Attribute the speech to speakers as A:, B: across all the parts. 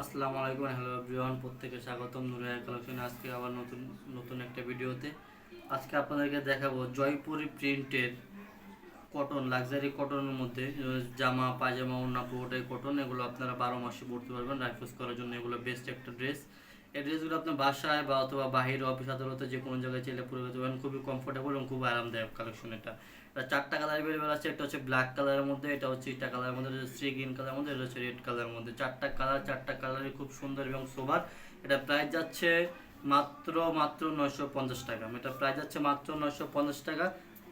A: আসসালামু আলাইকুম, hello everyone, প্রত্যেকে স্বাগতম নুরিয়া কালেকশনে। আজকে আবার নতুন নতুন একটা ভিডিওতে আজকে আপনাদেরকে দেখাবো জয়পুরি প্রিন্টের কটন, লাক্সারি কটনের মধ্যে জামা পায়জামা ওড়না পুরোটাই কটন। এগুলো আপনারা 12 মাসে পরতে পারবেন, রাইফেলস করার জন্য এগুলো বেস্ট একটা ড্রেস। এই ড্রেসগুলো আপনার বাসায় বা অথবা বাহিরে অফিস আদালতে যে কোনো জায়গায় চাইলে পরে যেতে পারেন। খুবই কমফোর্টেবল এবং খুব আরামদায়ক কালেকশন। এটা চারটা কালার বের আছে। একটা হচ্ছে ব্ল্যাক কালারের মধ্যে, এটা হচ্ছে ইটা কালারের মধ্যে, সি গ্রিন কালারের মধ্যে, এটা হচ্ছে রেড কালারের মধ্যে। চারটা কালারই খুব সুন্দর এবং সোবার। এটা প্রাইস যাচ্ছে মাত্র মাত্র 950 টাকা। এটা প্রাইস যাচ্ছে মাত্র 950 টাকা।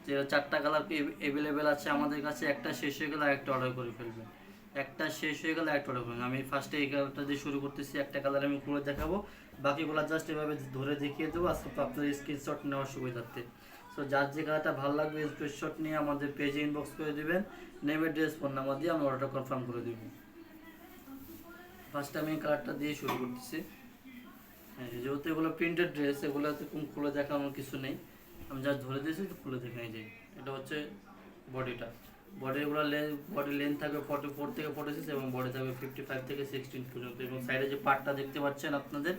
A: যে চারটা কালার অ্যাভেলেবেল আছে আমাদের কাছে। একটা শেষ হয়ে গেলে আরেকটা অর্ডার করে ফেলবেন। একটা শেষ হয়ে গেলে আরেকটা অর্ডার করবেন। আমি ফার্স্টে এই কালারটা দিয়ে শুরু করতেছি। একটা কালার আমি খুলে দেখাবো, বাকিগুলো জাস্ট এভাবে ধরে দেখিয়ে দেবো আজকে তো আপনার স্ক্রিনশট নেওয়ার সুবিধার্থে। সো যার যে কালারটা ভালো লাগবে স্ক্রিনশট নিয়ে আমাদের পেজে ইনবক্স করে দেবেন। নেমের ড্রেস ফোন নাম্বার দিয়ে আমি অর্ডারটা কনফার্ম করে দেব। ফার্স্টে আমি এই কালারটা দিয়ে শুরু করতেছি। হ্যাঁ, যেহেতু এগুলো প্রিন্টেড ড্রেস, এগুলোতে কোনো খুলে দেখানোর কিছু নেই, আমি যা ধরে দিয়েছি তো খুলে দেখাই যাই। এটা হচ্ছে বডিটা। বডি লেন্থ থাকবে 44 থেকে 46 এবং বডি থাকবে 55 থেকে 16 পর্যন্ত। এবং সাইডে যে পার্টটা দেখতে পাচ্ছেন আপনাদের,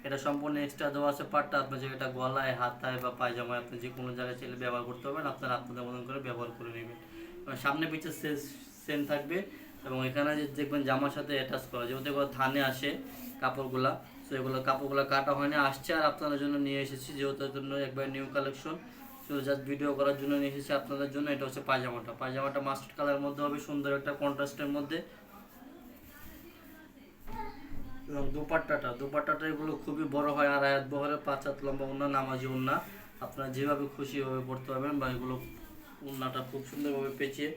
A: এটা সম্পূর্ণ এক্সট্রা দেওয়া আছে পার্টটা। আপনার যেটা গলায়, হাতায় বা পায়জামায় আপনি যে কোনো জায়গায় চাইলে ব্যবহার করতে পারবেন, আপনারা আপনাদের মতন করে ব্যবহার করে নেবেন। সামনে পিছে সেম থাকবে। এবং এখানে যে দেখবেন জামার সাথে অ্যাটাচ করা, যেহেতু এগুলো থানে আসে কাপড়গুলা, সো এগুলো কাপড়গুলো কাটা হয়নি, আসছে আর আপনাদের জন্য নিয়ে এসেছি। যেহেতু জন্য একবার new collection, so just video করার জন্য নিয়ে এসেছি আপনাদের জন্য। এটা হচ্ছে পায়জামাটা মাস্টার্ড কালারের মধ্যে হবে, সুন্দর একটা কন্ট্রাস্টের মধ্যে। এবং দুপাট্টাটা এগুলো খুবই বড় হয়, আর আয়াত বহরের 5 হাত লম্বা ওড়না, নামাজি ওড়না। আপনারা যেভাবে খুশি এভাবে পড়তে পারবেন। বা এগুলো ওড়নাটা খুব সুন্দরভাবে পেঁচিয়ে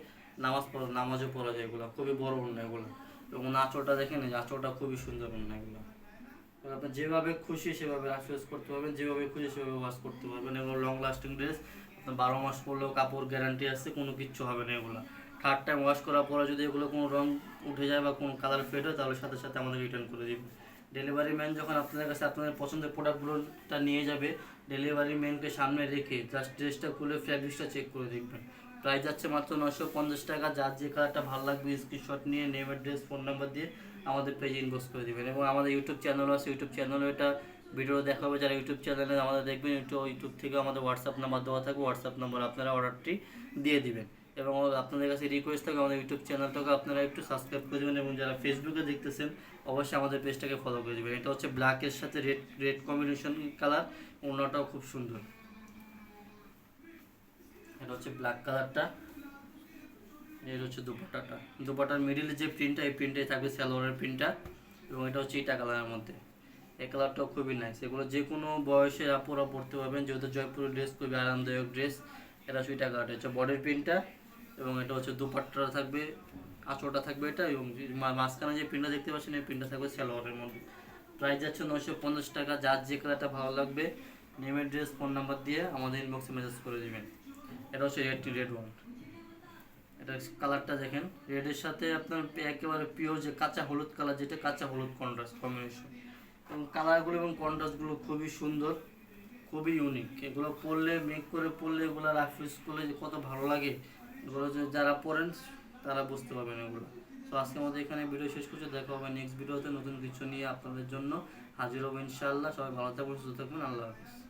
A: নামাজও পড়া যায়। এগুলো খুবই বড় ওড়না এগুলো। এবং আঁচলটা দেখেন, এই আঁচলটা খুবই সুন্দর ওড়না এগুলো। আপনি যেভাবে খুশি সেভাবে রাফ করতে পারবেন, যেভাবে খুশি সেভাবে ওয়াশ করতে পারবেন। এগুলো লং লাস্টিং ড্রেস, আপনার 12 মাস পরলেও কাপড় গ্যারান্টি আছে, কোনো কিচ্ছু হবে না এগুলো। থার্ড টাইম ওয়াশ করার পরে যদি এগুলো কোনো রং উঠে যায় বা কোনো কালার ফেড হয়, তাহলে সাথে সাথে আমাদের রিটার্ন করে দেবেন। ডেলিভারি ম্যান যখন আপনাদের কাছে আপনাদের পছন্দের প্রোডাক্টগুলোটা নিয়ে যাবে, ডেলিভারি ম্যানকে সামনে রেখে জাস্ট ড্রেসটা খুলে ফ্যাব্রিক্সটা চেক করে দেখবেন। প্রাইস যাচ্ছে মাত্র 950 টাকা। যার যে কালারটা ভালো লাগবে স্ক্রিনশট নিয়ে নেমের ড্রেস ফোন নাম্বার দিয়ে আমাদের পেজে ইনবক্স করে দেবেন। এবং আমাদের ইউটিউব চ্যানেল আছে, ইউটিউব চ্যানেলে এটা ভিডিও দেখাবে। যারা ইউটিউব চ্যানেলে আমাদের দেখবেন, ইউটিউব থেকে আমাদের হোয়াটসঅ্যাপ নাম্বার দেওয়া থাকবে, হোয়াটসঅ্যাপ নাম্বার আপনারা অর্ডারটি দিয়ে দিবেন। এবং আপনাদের কাছে রিকোয়েস্ট থাকে আমাদের ইউটিউব চ্যানেলটাকে আপনারা একটু সাবস্ক্রাইব করে দেবেন। এবং যারা ফেসবুকে দেখতেছেন অবশ্যই আমাদের পেজটাকে ফলো করে দেবেন। এটা হচ্ছে ব্ল্যাকের সাথে রেড কম্বিনেশন কালার, ওড়নাটাও খুব সুন্দর। এটা হচ্ছে ব্ল্যাক কালারটা। এর হচ্ছে দুপাটার মিডিলে যে প্রিন্টটা, এই প্রিন্টে থাকবে সালোয়ারের প্রিন্টটা। এবং এটা হচ্ছে ইটা কালারের মধ্যে। এই কালারটাও খুবই নাইস। এগুলো যে কোনো বয়সের আপুরা পরতে পারবেন, যেহেতু জয়পুরের ড্রেস খুবই আরামদায়ক ড্রেস। এটা হচ্ছে ইটা কালারটা, হচ্ছে বডির প্রিন্টটা। এবং এটা হচ্ছে দুপাট্টাটা থাকবে, আঁচলটা থাকবে এটা। এবং মাঝখানে যে প্রিন্টটা দেখতে পাচ্ছেন, এই প্রিন্টটা থাকবে সালোয়ারের মধ্যে। প্রাইস যাচ্ছে 950 টাকা। যার যে কালারটা ভালো লাগবে নেমের ড্রেস ফোন নাম্বার দিয়ে আমাদের ইনবক্সে মেসেজ করে দেবেন। এটা হচ্ছে রেড ওয়ান। এটা কালারটা দেখেন, রেডের সাথে আপনার একেবারে পিওর যে কাঁচা হলুদ কালার, যেটা কাঁচা হলুদ কন্ট্রাস্ট কম্বিনেশন। এবং কালারগুলো এবং কন্ট্রাস্টগুলো খুবই সুন্দর, খুবই ইউনিক। এগুলো পরলে, মেক করে পরলে, এগুলো রাফ করলে যে কত ভালো লাগে, এগুলো যারা পরেন তারা বুঝতে পারবেন এগুলো। তো আজকে আমাদের এখানে ভিডিও শেষ করছে। দেখা হবে নেক্সট ভিডিওতে নতুন কিছু নিয়ে আপনাদের জন্য হাজির হবো ইনশাআল্লাহ। সবাই ভালো থাকবেন, সুস্থ থাকবেন। আল্লাহ হাফিজ।